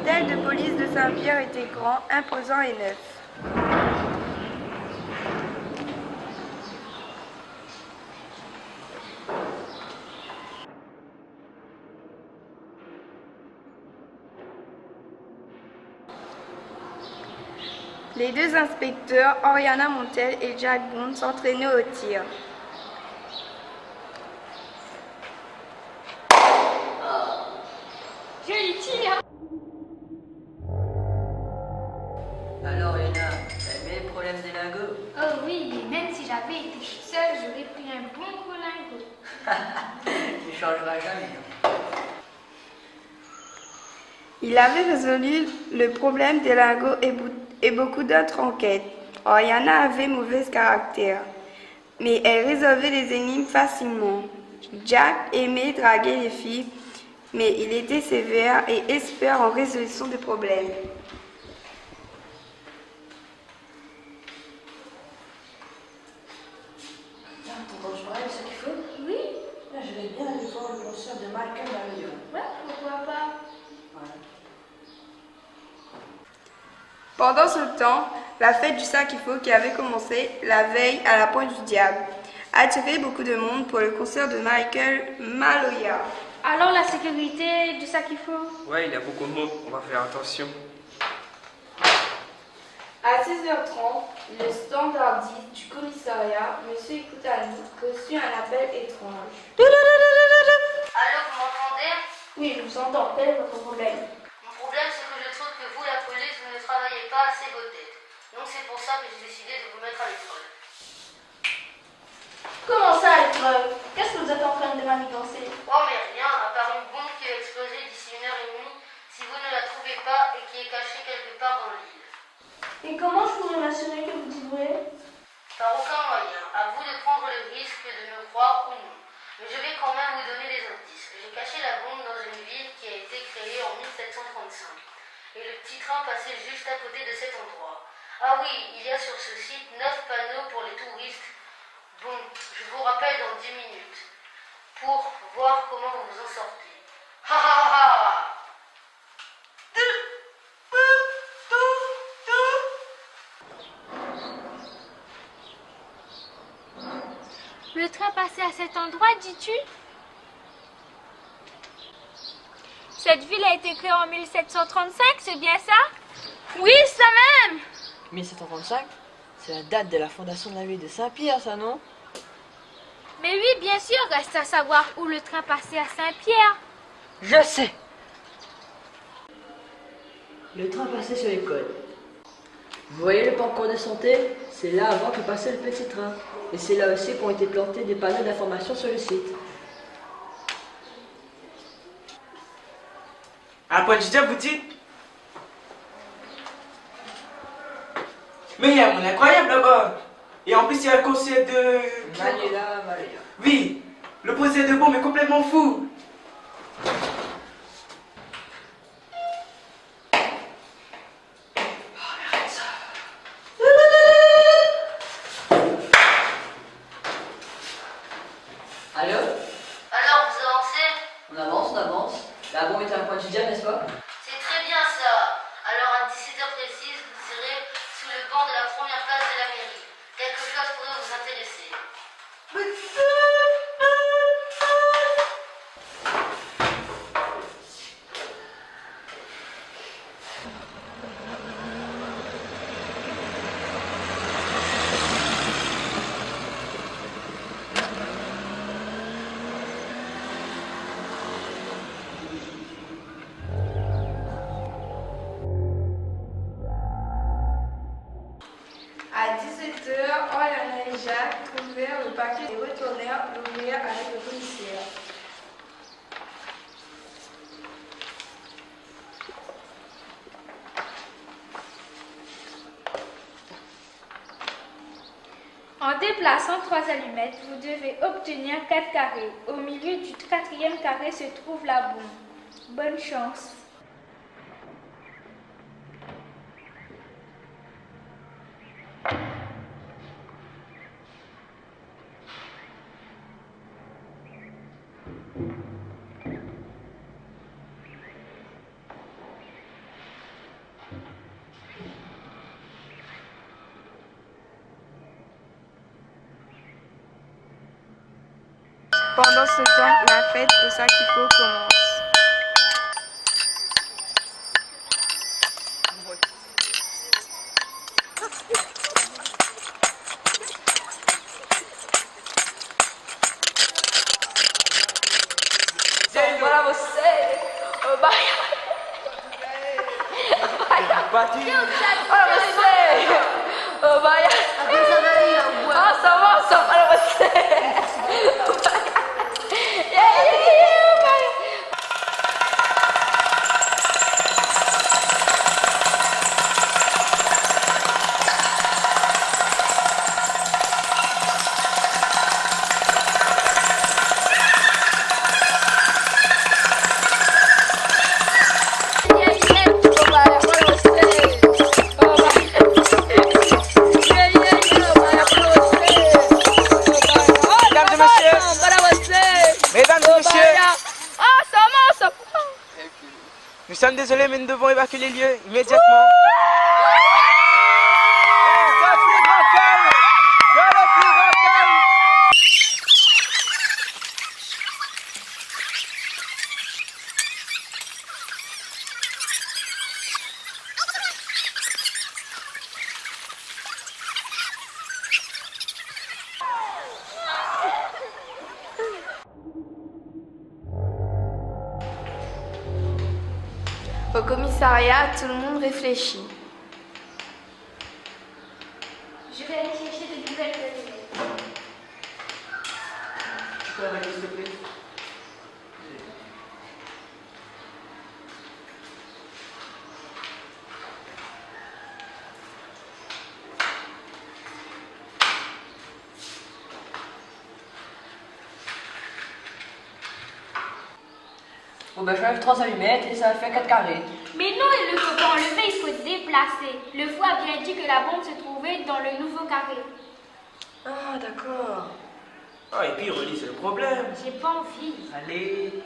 L'hôtel de police de Saint-Pierre était grand, imposant et neuf. Les deux inspecteurs, Oriana Montel et Jack Bond, s'entraînaient au tir. Joli tir! Alors, Léna, t'as aimé le problème des lingots? Oh oui, et même si j'avais été seule, j'aurais pris un bon gros lingot. Tu changeras jamais. Il avait résolu le problème des lingots et beaucoup d'autres enquêtes. Oriana avait mauvais caractère, mais elle résolvait les énigmes facilement. Jack aimait draguer les filles, mais il était sévère et expert en résolution des problèmes. T'entends parler de ce qu'il faut? Oui? Là, je vais bien aller voir le concert de Malcolm Mario. Ouais, pourquoi pas? Pendant ce temps, la fête du sac-il-faut qui avait commencé la veille à la Pointe du Diable attirait beaucoup de monde pour le concert de Michael Maloya. Alors la sécurité du sac qu'il faut? Ouais, il y a beaucoup de monde, on va faire attention. À 6h30, le standardiste du commissariat, M. Ikoutani, reçut un appel étrange. Allô, vous m'entendez? Oui, je vous entends. Quel est votre problème? Mon problème, c'est que je trouve que vous, la police, vous ne travaillez pas assez vos têtes. Donc c'est pour ça que j'ai décidé de vous mettre à l'épreuve. Comment ça, l'épreuve? Qu'est-ce que vous êtes en train de manigancer? Oh mais rien, à part une bombe qui va exploser d'ici 1h30 si vous ne la trouvez pas et qui est cachée quelque part dans l'île. Et comment je pourrais m'assurer que vous dites vrai? Par aucun moyen, à vous de prendre le risque de me croire ou non. Mais je vais quand même vous donner des indices. J'ai caché la bombe dans une ville qui a été créée en 1735. Et le petit train passait juste à côté de cet endroit. Ah oui, il y a sur ce site 9 panneaux pour les touristes. Bon, je vous rappelle dans 10 minutes. Pour voir comment vous vous en sortez. Ha ha ha ha! Le train passait à cet endroit, dis-tu? Cette ville a été créée en 1735, c'est bien ça? Oui, ça même! 1735? C'est la date de la fondation de la ville de Saint-Pierre, ça, non? Mais oui, bien sûr, reste à savoir où le train passait à Saint-Pierre. Je sais! Le train passait sur l'école. Vous voyez le parcours de santé? C'est là avant que passait le petit train. Et c'est là aussi qu'ont été plantés des panneaux d'information sur le site. À la Pointe du Diable, vous dites? Mais il y a un monde incroyable là-bas. Et en plus, il y a le concert de... Manuela Maria. Oui, le procès de bombe est complètement fou. Allô? Alors, vous avancez? On avance, on avance. La bombe est à la Pointe du Diable, n'est-ce pas? C'est très bien ça. Alors à 17h précise, vous serez sous le banc de la première place de la mairie. Quelque chose pourrait vous intéresser. À 17h, Oriana et Jacques trouvèrent le paquet et retournèrent l'ouvrir avec le commissaire. En déplaçant 3 allumettes, vous devez obtenir 4 carrés. Au milieu du 4e carré se trouve la bombe. Bonne chance. Pendant ce temps, la fête au Sakifo commence. Para você! Obaia! Para você! Obaia! Nossa, moça, para você! Nous sommes désolés, mais nous devons évacuer les lieux immédiatement. Dans le plus grand calme! Dans le plus grand calme! Au commissariat, tout le monde réfléchit. Je vais aller chercher de nouvelles données. Tu peux arrêter, s'il te plaît? Bon ben j'enlève 3 allumettes et ça va faire 4 carrés. Mais non, il ne faut pas enlever, il faut déplacer. Le fou a bien dit que la bombe se trouvait dans le nouveau carré. Ah d'accord. Ah, et puis Rolly, c'est le problème. J'ai pas envie. Allez.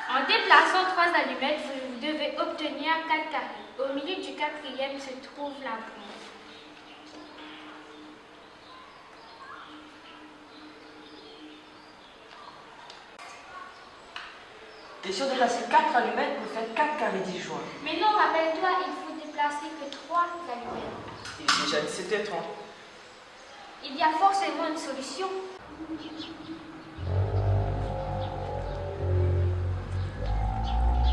En déplaçant 3 allumettes, vous devez obtenir 4 carrés. Au milieu du quatrième se trouve la bombe. T'es sûr de placer 4 allumettes pour faire 4 carrés disjoints. Mais non, rappelle-toi, il faut déplacer que 3 allumettes. Il est déjà 17h30. Il y a forcément une solution. Ils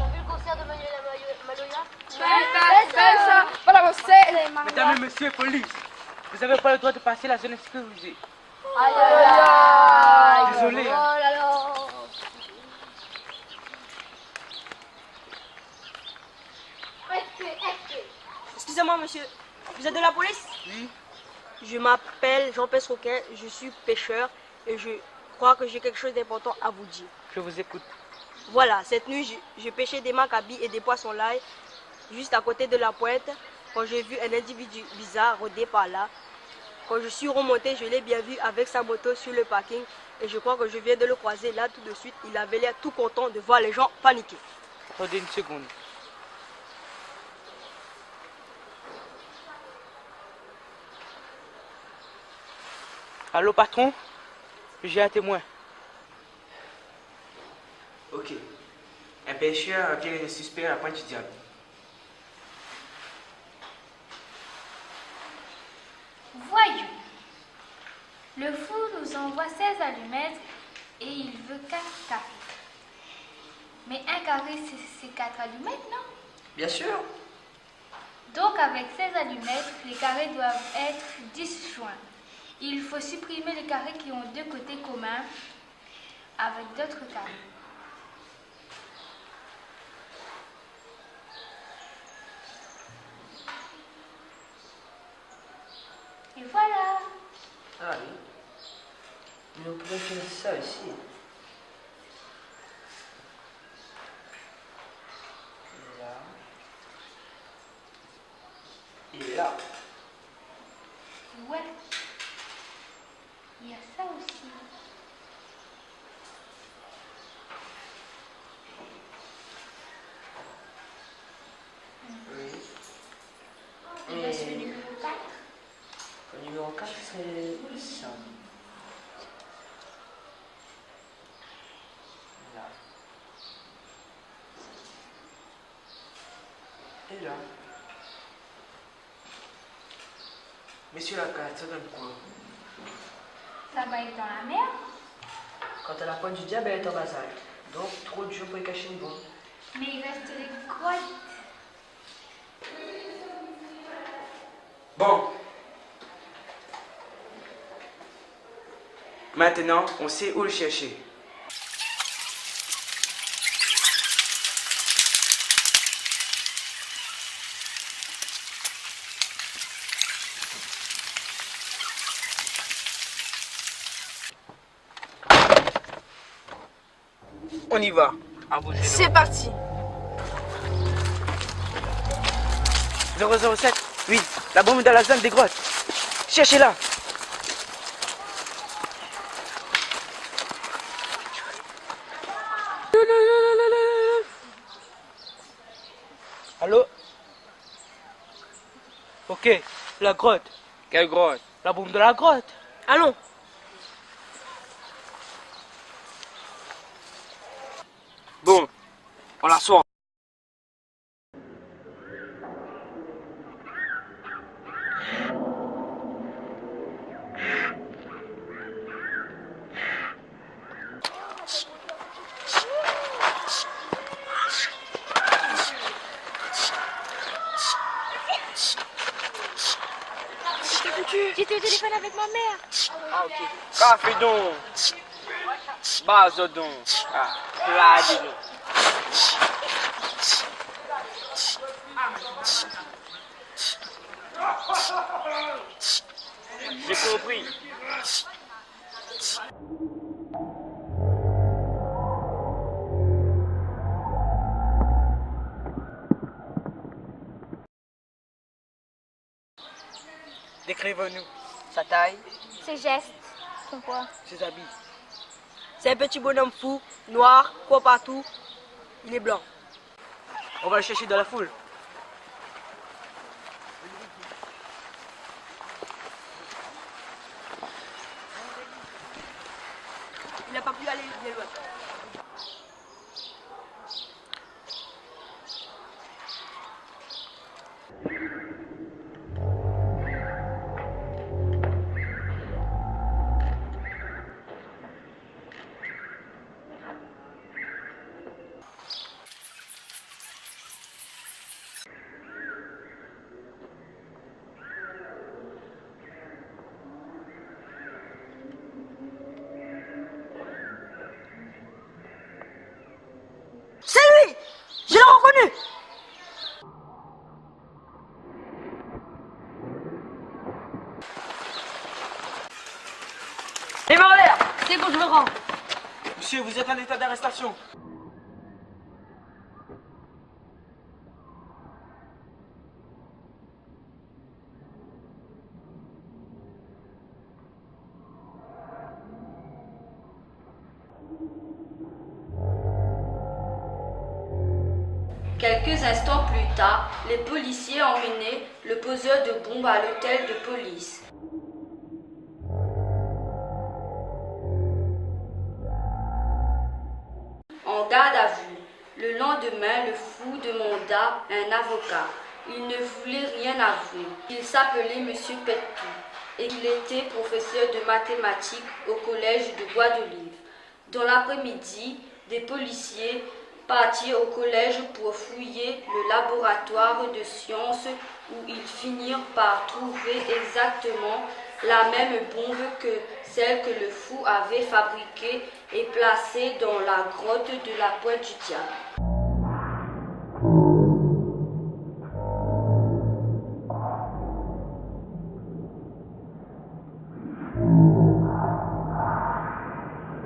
ont vu le concert de Manuela Maloya? Mesdames et messieurs, police, vous n'avez pas le droit de passer la zone sécurisée. Désolé. Hein. Excusez-moi, monsieur. Vous êtes de la police? Oui. Je m'appelle Jean-Pierre Rouquin, je suis pêcheur et je crois que j'ai quelque chose d'important à vous dire. Je vous écoute. Voilà, cette nuit, je pêchais des macabis et des poissons l'ail juste à côté de la pointe quand j'ai vu un individu bizarre rôder par là. Quand je suis remonté, je l'ai bien vu avec sa moto sur le parking et je crois que je viens de le croiser là tout de suite. Il avait l'air tout content de voir les gens paniquer. Attendez une seconde. Allô, patron? J'ai un témoin. Ok. Un pêcheur a viré un suspect à la pointe du diable. Voyons. Le fou nous envoie 16 allumettes et il veut 4 carrés. Mais un carré, c'est 4 allumettes, non? Bien sûr. Donc avec 16 allumettes, les carrés doivent être disjoints. Il faut supprimer les carrés qui ont 2 côtés communs avec d'autres carrés. Et voilà. Ah oui. Mais on pourrait faire ça aussi. Et là. Ouais. Il y a ça aussi. Oui. Il reste le numéro 4. Le numéro 4 c'est ça. Et là. Messieurs la carte, ça donne quoi? Ça va être dans la mer? Quant à la pointe du diable, elle est en basalte. Donc, trop dur pour y cacher une bombe. Mais il reste les grottes. Bon. Maintenant, on sait où le chercher. On y va. C'est parti. 007, oui, la bombe est dans la zone des grottes. Cherchez-la. Allô? Ok, la grotte. Quelle grotte? La bombe de la grotte. Allons. Bon, on la sort. J'étais au téléphone avec ma mère. Ah, ok. Café donc. Base donc. Ah, plade donc. J'ai compris. Décrivez-nous. Sa taille. Ses gestes. Son poids. Ses habits. C'est un petit bonhomme fou, noir, court partout. Il est blanc. On va le chercher dans la foule. Il n'a pas pu aller bien loin. C'est lui! Je l'ai reconnu! Les mains en l'air! C'est bon, je me rends. Monsieur, vous êtes en état d'arrestation. Quelques instants plus tard, les policiers emmenaient le poseur de bombes à l'hôtel de police. En garde à vue. Le lendemain, le fou demanda un avocat. Il ne voulait rien avouer. Il s'appelait Monsieur Petou et il était professeur de mathématiques au collège de Bois-d'Olive. Dans l'après-midi, des policiers partirent au collège pour fouiller le laboratoire de sciences où ils finirent par trouver exactement la même bombe que celle que le fou avait fabriquée et placée dans la grotte de la Pointe du Diable.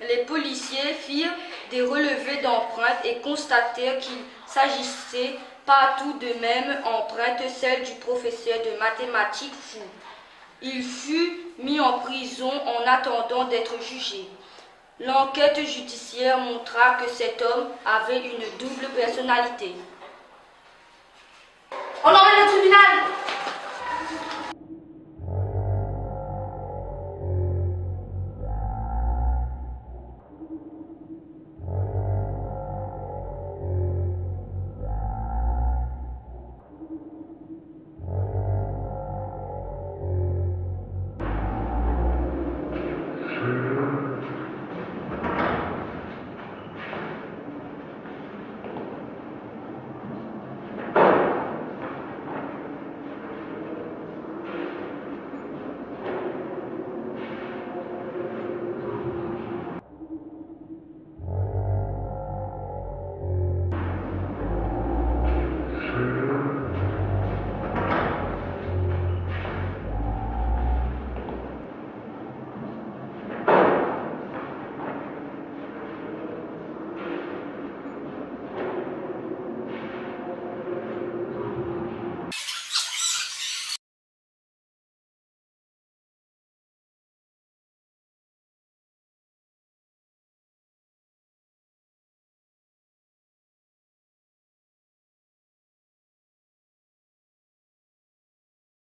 Les policiers firent des relevés d'empreintes et constatèrent qu'il s'agissait partout de même empreinte, celle du professeur de mathématiques fou. Il fut mis en prison en attendant d'être jugé. L'enquête judiciaire montra que cet homme avait une double personnalité. On emmène au tribunal!